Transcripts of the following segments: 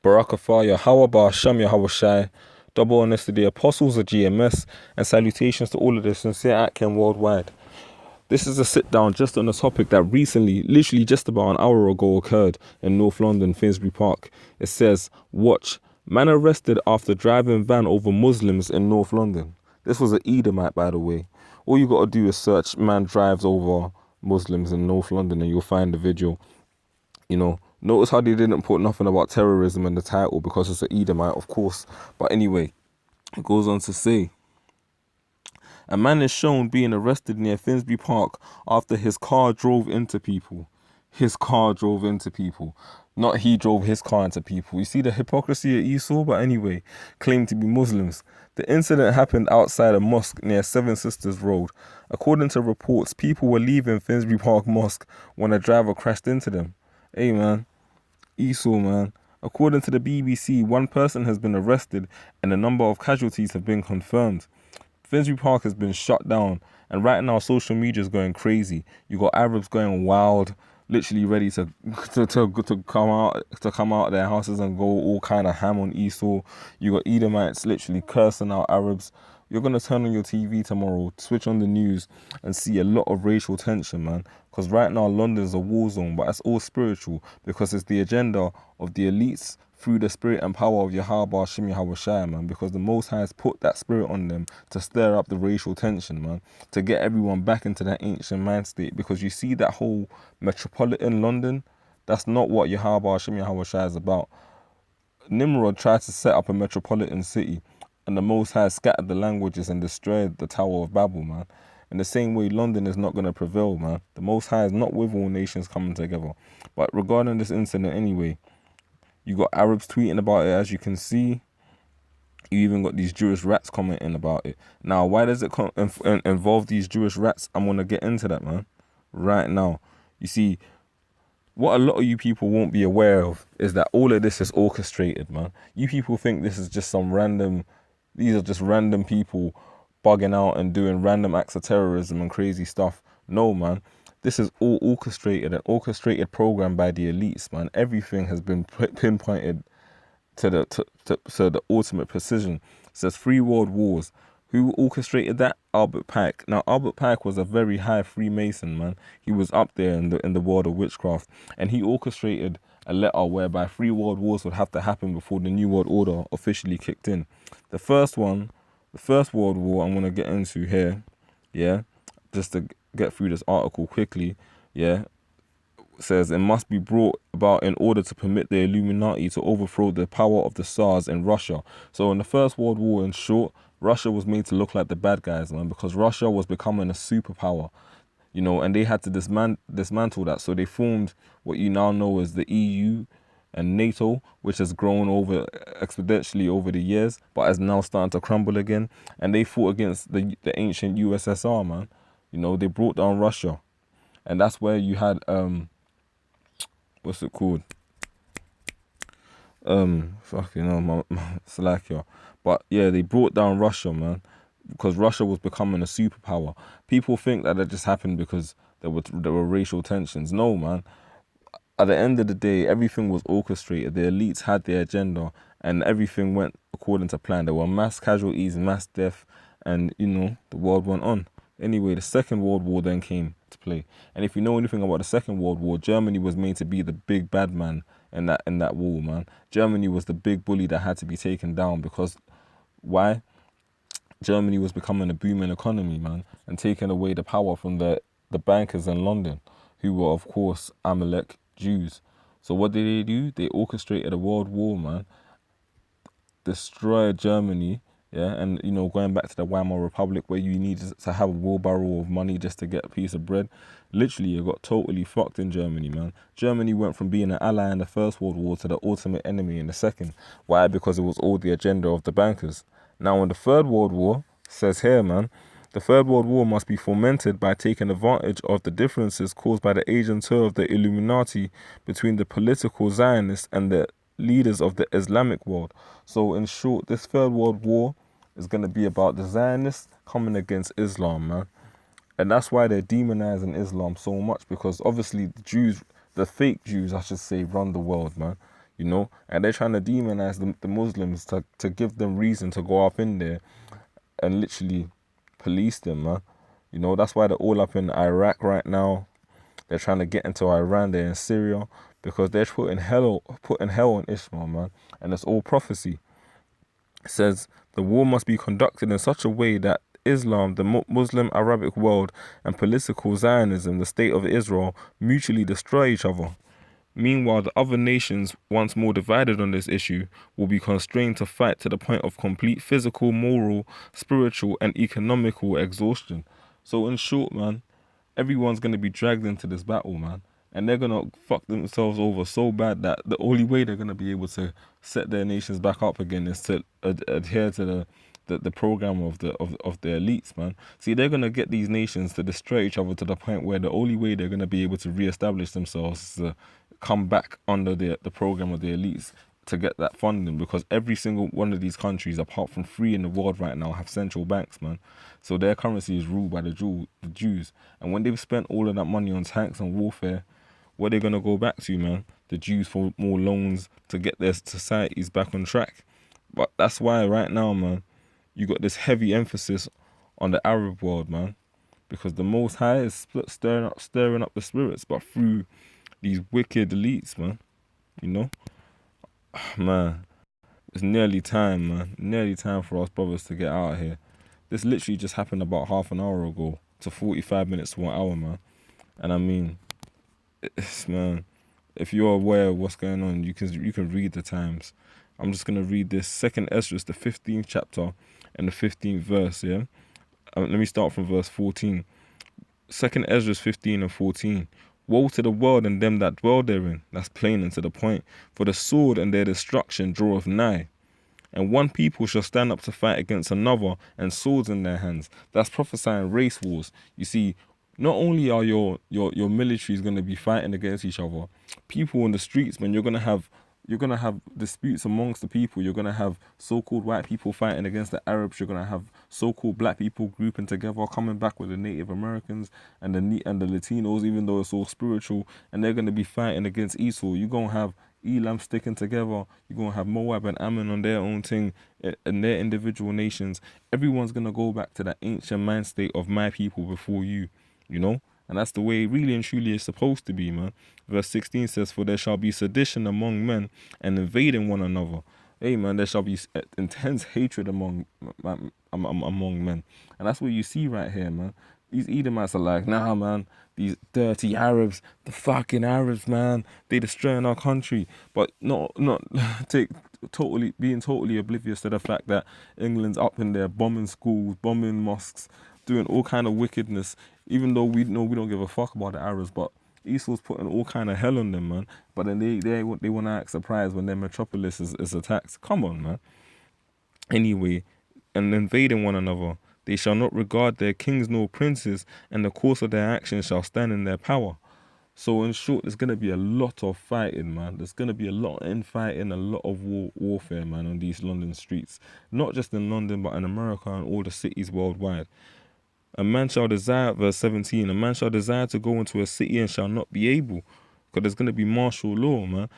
Barakafar Yahawah Sham Yahawashi, double honors to the apostles of GMS, and salutations to all of the sincere Atkin worldwide. This is a sit down just on a topic that recently, literally just about an hour ago, occurred in North London, Finsbury Park. It says, watch, man arrested after driving van over Muslims in North London. This was an Edomite, by the way. All you got to do is search man drives over Muslims in North London and you'll find the video. You know, notice how they didn't put nothing about terrorism in the title because it's an Edomite, of course. But anyway, it goes on to say, a man is shown being arrested near Finsbury Park after his car drove into people. His car drove into people. Not he drove his car into people. You see the hypocrisy of Esau? But anyway, claimed to be Muslims. The incident happened outside a mosque near Seven Sisters Road. According to reports, people were leaving Finsbury Park Mosque when a driver crashed into them. Hey man, Esau man. According to the BBC, one person has been arrested and a number of casualties have been confirmed. Finsbury Park has been shut down, and right now social media is going crazy. You got Arabs going wild, literally ready to come out of their houses and go all kind of ham on Esau. You got Edomites literally cursing out Arabs. You're gonna turn on your TV tomorrow, switch on the news, and see a lot of racial tension, man. Because right now London is a war zone, but it's all spiritual because it's the agenda of the elites through the spirit and power of Yahweh Shem Yahawashi, man, because the Most High has put that spirit on them to stir up the racial tension, man, to get everyone back into that ancient mind state. Because you see that whole metropolitan London, that's not what Yahweh Shem Yahawashi is about. Nimrod tried to set up a metropolitan city, and the Most High scattered the languages and destroyed the Tower of Babel, man. In the same way, London is not going to prevail, man. The Most High is not with all nations coming together. But regarding this incident anyway, you got Arabs tweeting about it, as you can see. You even got these Jewish rats commenting about it. Now, why does it involve these Jewish rats? I'm going to get into that, man, right now. You see, what a lot of you people won't be aware of is that all of this is orchestrated, man. You people think this is just these are just random people bugging out and doing random acts of terrorism and crazy stuff. No, man. This is all orchestrated, an orchestrated program by the elites, man. Everything has been pinpointed to the ultimate precision. It says 3 world wars. Who orchestrated that? Albert Pike. Now, Albert Pike was a very high Freemason, man. He was up there in the world of witchcraft, and he orchestrated a letter whereby 3 world wars would have to happen before the New World Order officially kicked in. The first World War, I'm gonna get into here, yeah, just to get through this article quickly, yeah, says it must be brought about in order to permit the Illuminati to overthrow the power of the Tsars in Russia. So in the First World War, in short, Russia was made to look like the bad guys, man, because Russia was becoming a superpower, you know, and they had to dismantle that. So they formed what you now know as the EU and NATO, which has grown over exponentially over the years, but is now starting to crumble again. And they fought against the ancient USSR, man. You know, they brought down Russia, and that's where you had what's it called? Fucking hell, Slovakia. But yeah, they brought down Russia, man, because Russia was becoming a superpower. People think that it just happened because there were racial tensions. No, man. At the end of the day, everything was orchestrated. The elites had their agenda, and everything went according to plan. There were mass casualties, mass death, and you know the world went on. Anyway, the Second World War then came to play. And if you know anything about the Second World War, Germany was made to be the big bad man in that war, man. Germany was the big bully that had to be taken down because why? Germany was becoming a booming economy, man, and taking away the power from the bankers in London, who were, of course, Amalek Jews. So what did they do? They orchestrated a world war, man. Destroyed Germany. Yeah, and you know, going back to the Weimar Republic where you needed to have a wheelbarrow of money just to get a piece of bread, literally it got totally fucked in Germany, man. Germany went from being an ally in the First World War to the ultimate enemy in the Second. Why? Because it was all the agenda of the bankers. Now in the Third World War, says here, man, the Third World War must be fomented by taking advantage of the differences caused by the agentur of the Illuminati between the political Zionists and the leaders of the Islamic world. So in short, this Third World War is going to be about the Zionists coming against Islam, man. And that's why they're demonizing Islam so much, because obviously the Jews, the fake Jews, I should say, run the world, man. you know, and they're trying to demonize the Muslims to give them reason to go up in there and literally police them, man. You know, that's why they're all up in Iraq right now. They're trying to get into Iran. They're in Syria because they're putting hell on Ishmael, man. And it's all prophecy. It says the war must be conducted in such a way that Islam, the Muslim Arabic world, and political Zionism, the state of Israel, mutually destroy each other. Meanwhile, the other nations, once more divided on this issue, will be constrained to fight to the point of complete physical, moral, spiritual, and economical exhaustion. So in short, man, everyone's going to be dragged into this battle, man. And they're going to fuck themselves over so bad that the only way they're going to be able to set their nations back up again is to adhere to the program of the elites, man. See, they're going to get these nations to destroy each other to the point where the only way they're going to be able to reestablish themselves is to come back under the program of the elites to get that funding, because every single one of these countries, apart from 3 in the world right now, have central banks, man. So their currency is ruled by the Jews. And when they've spent all of that money on tanks and warfare, what are they going to go back to, man? The Jews for more loans to get their societies back on track. But that's why right now, man, you got this heavy emphasis on the Arab world, man, because the Most High is stirring up the spirits, but through these wicked elites, man. You know, man, it's nearly time, man. Nearly time for us brothers to get out of here. This literally just happened about half an hour ago to 45 minutes to 1 hour, man. And I mean, man, if you're aware of what's going on, you can read the times. I'm just gonna read this 2nd Esdras, the 15th chapter and the 15th verse. Yeah, let me start from verse 14. 2nd Esdras 15 and 14. Woe to the world and them that dwell therein. That's plain and to the point. For the sword and their destruction draweth nigh. And one people shall stand up to fight against another, and swords in their hands. That's prophesying race wars. You see, not only are your militaries going to be fighting against each other, people in the streets, man, you're gonna have disputes amongst the people. You're gonna have so-called white people fighting against the Arabs. You're gonna have so-called black people grouping together, coming back with the Native Americans and the Latinos, even though it's all spiritual, and they're gonna be fighting against Esau. You're gonna have Elam sticking together. You're gonna have Moab and Ammon on their own thing and their individual nations. Everyone's gonna go back to that ancient mind state of my people before you, you know. And that's the way really and truly it's supposed to be, man. Verse 16 says, for there shall be sedition among men and invading one another. Hey, man, there shall be intense hatred among men. And that's what you see right here, man. These Edomites are like, nah, man, these dirty Arabs, the fucking Arabs, man, they destroying our country. But not being totally oblivious to the fact that England's up in there bombing schools, bombing mosques, doing all kind of wickedness, even though we know we don't give a fuck about the Arabs, but Esau's putting all kind of hell on them, man. But then they want to act surprised when their metropolis is attacked. Come on, man. Anyway, and invading one another, they shall not regard their kings nor princes, and the course of their actions shall stand in their power. So in short, there's going to be a lot of fighting, man. There's going to be a lot of infighting, a lot of warfare, man, on these London streets. Not just in London, but in America and all the cities worldwide. A man shall desire, verse 17, a man shall desire to go into a city and shall not be able, because there's going to be martial law, man.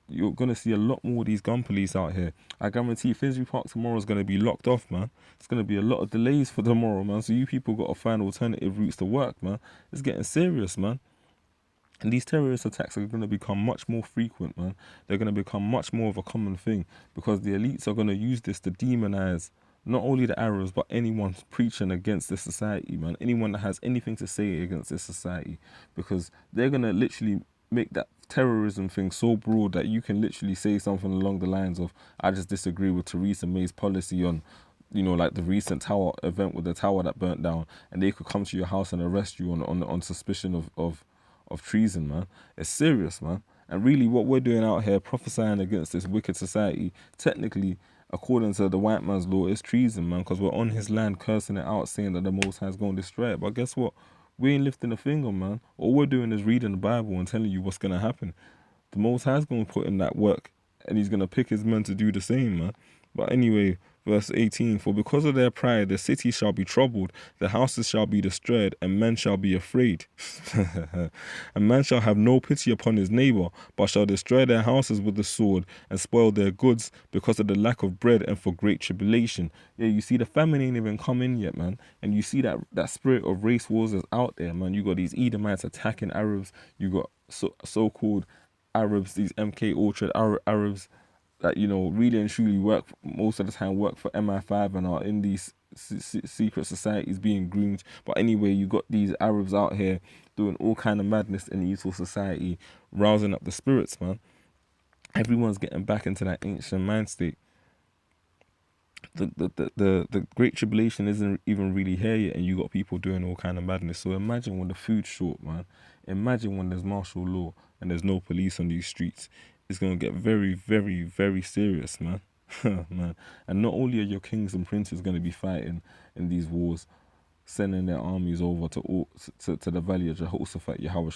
You're going to see a lot more of these gun police out here. I guarantee Finsbury Park tomorrow is going to be locked off, man. It's going to be a lot of delays for tomorrow, man. So you people got to find alternative routes to work, man. It's getting serious, man. And these terrorist attacks are going to become much more frequent, man. They're going to become much more of a common thing, because the elites are going to use this to demonize not only the Arabs, but anyone preaching against this society, man. Anyone that has anything to say against this society, because they're going to literally make that terrorism thing so broad that you can literally say something along the lines of, I just disagree with Theresa May's policy on, you know, like the recent tower event with the tower that burnt down, and they could come to your house and arrest you on suspicion of treason, man. It's serious, man. And really what we're doing out here, prophesying against this wicked society, technically, according to the white man's law, is treason, man, because we're on his land cursing it out, saying that the Most High is going to destroy it. But guess what? We ain't lifting a finger, man. All we're doing is reading the Bible and telling you what's going to happen. The Most High is going to put in that work, and he's going to pick his men to do the same, man. But anyway, Verse 18, for because of their pride the city shall be troubled, the houses shall be destroyed, and men shall be afraid. And man shall have no pity upon his neighbor, but shall destroy their houses with the sword, and spoil their goods because of the lack of bread and for great tribulation. Yeah, you see the famine ain't even come in yet, man. And you see that spirit of race wars is out there, man. You got these Edomites attacking Arabs. You got so-called Arabs, these MK Ultra Arabs, that, you know, really and truly most of the time work for MI5 and are in these secret societies being groomed. But anyway, you got these Arabs out here doing all kind of madness in the youthful society, rousing up the spirits, man. Everyone's getting back into that ancient mind state. The Great Tribulation isn't even really here yet, and you got people doing all kind of madness. So imagine when the food's short, man. Imagine when there's martial law and there's no police on these streets. It's gonna get very, very, very serious, man. Man. And not only are your kings and princes gonna be fighting in these wars, sending their armies over to the valley of Jehoshaphat, Yahweh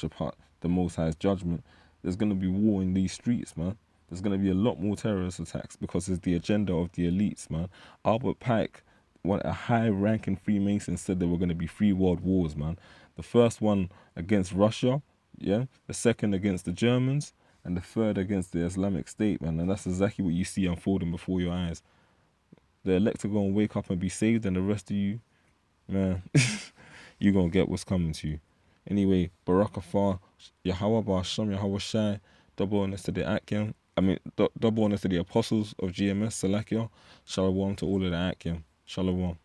the Most High's judgment. There's gonna be war in these streets, man. There's going to be a lot more terrorist attacks because it's the agenda of the elites, man. Albert Pike, a high-ranking Freemason, said there were going to be 3 world wars, man. The first one against Russia, yeah. The second against the Germans, and the third against the Islamic State, man. And that's exactly what you see unfolding before your eyes. The elect are going to wake up and be saved, and the rest of you, man, you're going to get what's coming to you. Anyway, Barakafar, Yahweh Ba'asham, Yahweh Shai, double honors to the Akim. Double honors to the apostles of GMS, Salakia. Shalom to all of the Akim. Shalom.